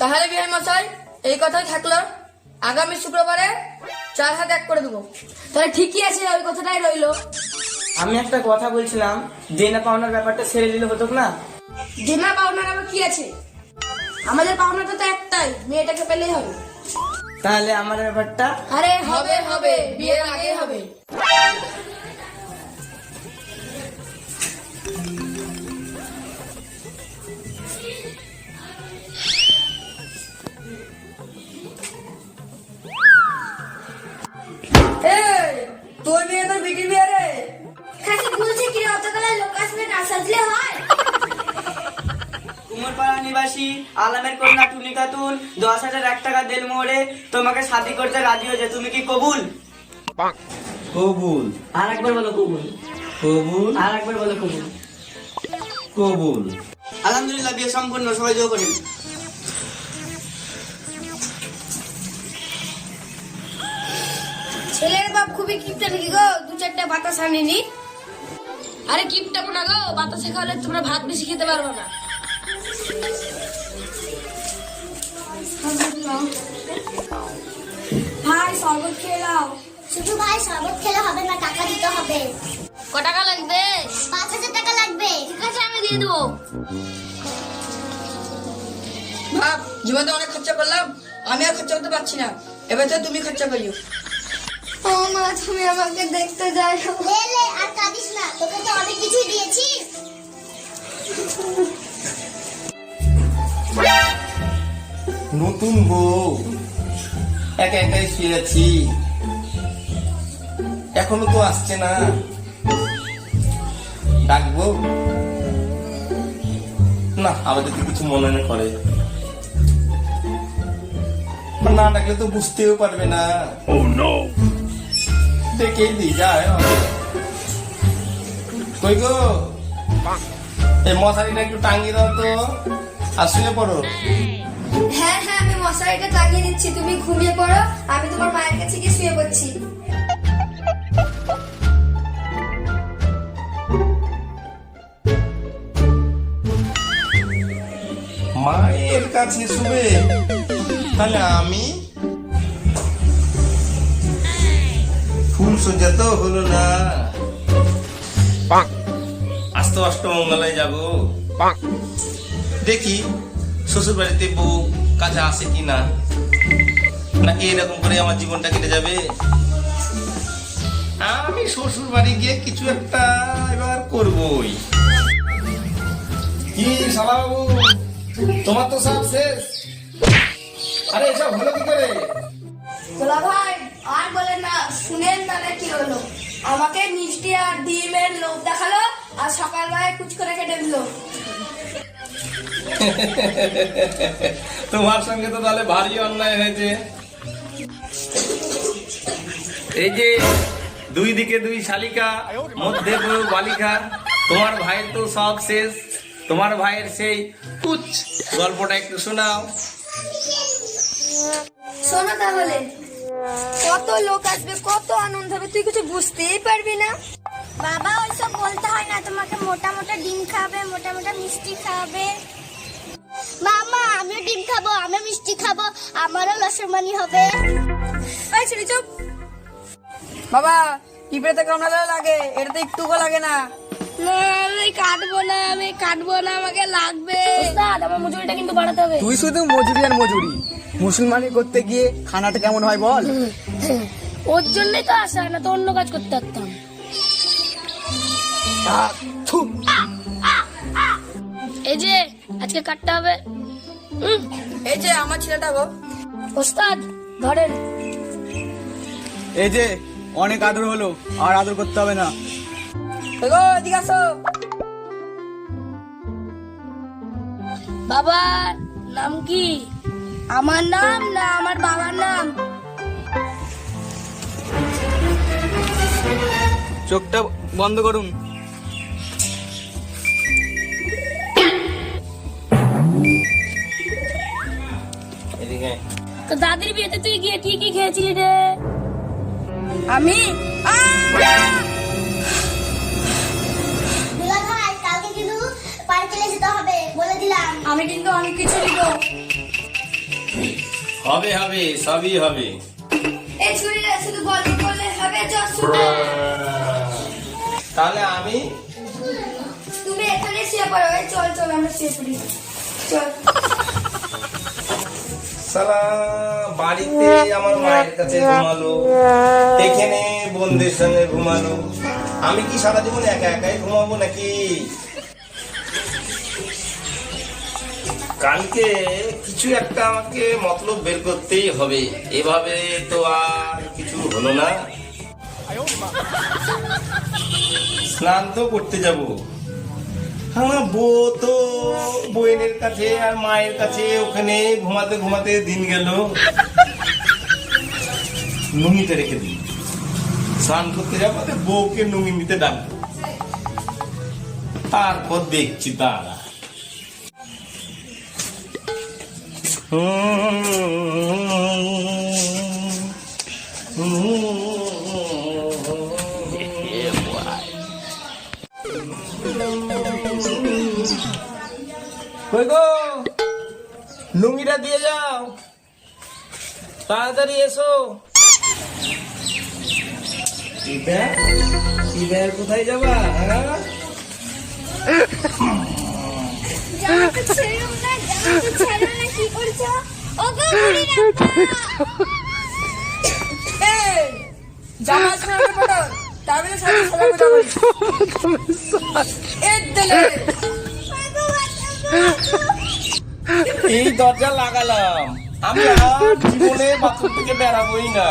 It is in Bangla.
তাহলে বিহার মশাই এই কথাই থাকলো, আগামী শুক্রবারে 4 হাত এক করে দেবো। তাহলে ঠিকই আছে, ওই কথাটাই রইলো। আমি একটা কথা বলছিলাম, দেনা পাওনার ব্যাপারটা সেরে দিলে হতো না? দেনা পাওনার আবার কি আছে? আমাদের পাওনাটা তো একটাই, মেয়েটাকে পেলেই হবে। তাহলে আমার ব্যাপারটা? আরে হবে হবে, বিয়ের আগে হবে। তোর বিয়ে তোর বিটির বিয়ে রে। খাসি বলছে কি রে, অতগুলো লোক আসবে না সাজলে হয়? কুমোরপাড়া নিবাসী আলামের কন্যা টুনি খাতুন 10,001 টাকা দেল মোহরে তোমাকে শাদি করতে রাজি হয়েছে, তুমি কি কবুল? কবুল। আর একবার বলো কবুল। কবুল। আর একবার বলো কবুল। কবুল। আলহামদুলিল্লাহ, বিয়ে সম্পূর্ণ, সবাই যোগ করেন। ছেলের বাপ খুবই কিপটা নাকি গো, 2-4টা বাতাস আনেনি। আরে কিপটাবো না গো, বাতাসে খাওয়ালে তোমরা ভাত বেশি খেতে পারবে না। ভাই শরবত খেয়ে নাও। শুধু ভাই শরবত খেলে হবে না, টাকা দিতে হবে। ক টাকা লাগবে? 5,000 টাকা লাগবে। ঠিক আছে, আমি দিয়ে দেবো। ভাব, জীবনে অনেক খরচা করলাম, আমি আর খরচা করতে পারছি না, এবার তো তুমি খরচা করিও। ও মা, তুমি আমাকে দেখতে যাও। লে আর কাঁদিস না, তোকে তো অনেক কিছুই দিয়েছি। নতুন বউ, একা একাই শুয়ে আছি, এখনো তো আসছে না। ডাকবো না, আবার যদি কিছু মনে না করে। না ডাকলে তো বুঝতেও পারবে না। দেখেই দি যায়। কই গো, এই মশারিটা একটু টাঙ্গিয়ে দাও তো, আর শুয়ে পড়ো। হ্যাঁ হ্যাঁ, আমি মশারিটা টাঙিয়ে দিচ্ছি, তুমি ঘুমিয়ে পড়ো, আমি তোমার মায়ের কাছে গিয়ে শুয়ে পড়ছি। মায়ের কাছে শুবে, তাহলে আমি ফুল সজ্জা তো হলো না। আজ তো অষ্টমঙ্গলায় যাবো, দেখি শ্বশুর বাড়িতে বউ কাছে আসে কিনা, নাকি এরকম করে আমার জীবনটা কেটে যাবে। আমি শ্বশুর বাড়ি গিয়ে কিছু একটা এবার করবই। কি শালাবাবু, তোমার তো সব শেষ। আরে এসব হলো কি করে? তোলা ভাই আর বলেন না, শুনেন না কি হলো। আমাকে মিষ্টি আর ডিমের লোভ দেখালো, আর সকালবেলায় কুচ করে কেটে দিল। তোমার সঙ্গে তো তাহলে ভারী অন্যায় হয়েছে। এই যে দুই দিকে দুই শালিকা, মধ্যে বউ বালিকা, তোমার ভাইয়ের তো সব শেষ। তোমার ভাইয়ের সেই কুচ গল্পটা একটু শোনাও। শোনো তাহলে, কত লোক আসবে, কত আনন্দ হবে, তুই কিছু বুঝতেই পারবি না। বাবা ওইসব বলতে হয় না, তোমাকে মোটা মোটা ডিম খাবে, মোটা মোটা মিষ্টি খাবে। মামা আমিও ডিম খাবো, আমিও মিষ্টি খাবো, আমারও লসমানি হবে। এই ছেলে চুপ। বাবা, পিঁপড়েতে কামড়ালে লাগে, এটা তো একটুকু লাগে না। না আমি কাটবো না, আমি কাটবো না, আমাকে লাগবে। ওস্তাদ, আমার মজুরিটা কিন্তু বাড়াতে হবে। তুই শুধু মজুরি আর মজুরি, মুসলমানি করতে গিয়ে খানাটা কেমন হয় বল। ওর জন্যই তো আসা, না তো অন্য কাজ করতে পারতাম। থু। এই যে আজকে কাটতে হবে। এই যে আমার ছেলেটা গো। ওস্তাদ ধরেন। এই যে অনেক আদর হলো, আর আদর করতে হবে না। গো এদিকে আসো। বাবার নাম কি? আমার নাম না আমার বাবার নাম? চোখটা বন্ধ করুন। এদিকে তো দাদির বিয়েতে তুই গিয়ে কি কি খেয়েছিলি রে? আমি দুলা ভাই কালকে কিন্তু পার্কে যেতে হবে বলে দিলাম। আমি কিন্তু অনেক কিছু দিব। হবে হবে, সবই হবে। এই ছুরিটা শুধু গল্প করলে হবে? চল শুনে। তাহলে আমি তুমি এখানে শুয়ে পড়ো। এই চল চল আমরা শুয়ে পড়ি। চল। সালা বাড়িতে আমার মায়ের কাছে ঘুমালো, এখানে বন্ধুদের সঙ্গে ঘুমালো, আমি কি সারা জীবন একা একাই ঘুমাবো নাকি? কালকে কিছু একটা আমাকে মতলব বের করতেই হবে, এভাবে তো আর কিছু হলো না। স্নান তো করতে যাব, আমার বউ তো বইনের কাছে আর মায়ের কাছে ওখানে ঘুমাতে ঘুমাতে দিন গেল। নুঙ্গিতে রেখে দিই, স্নান করতে যাবো, বউকে নুঙ্গি নিতে ডাকবো, তারপর দেখছি তারা। কই গো, লুঙ্গিটা দিয়ে যাও, তাড়াতাড়ি এসো। কোথায় যাবা? জামাটা ছেড়ো না, জামাটা ছেড়ো না, কি করছো? ওগো বুড়ি রাখা। এই জামা ছেড়ে পড়ো, তাহলে সাথে সাথে কথা বলি। এই দিলে এই দরজা লাগালাম, আমি আর জীবনে বাথরুম থেকে বেরাবোই না।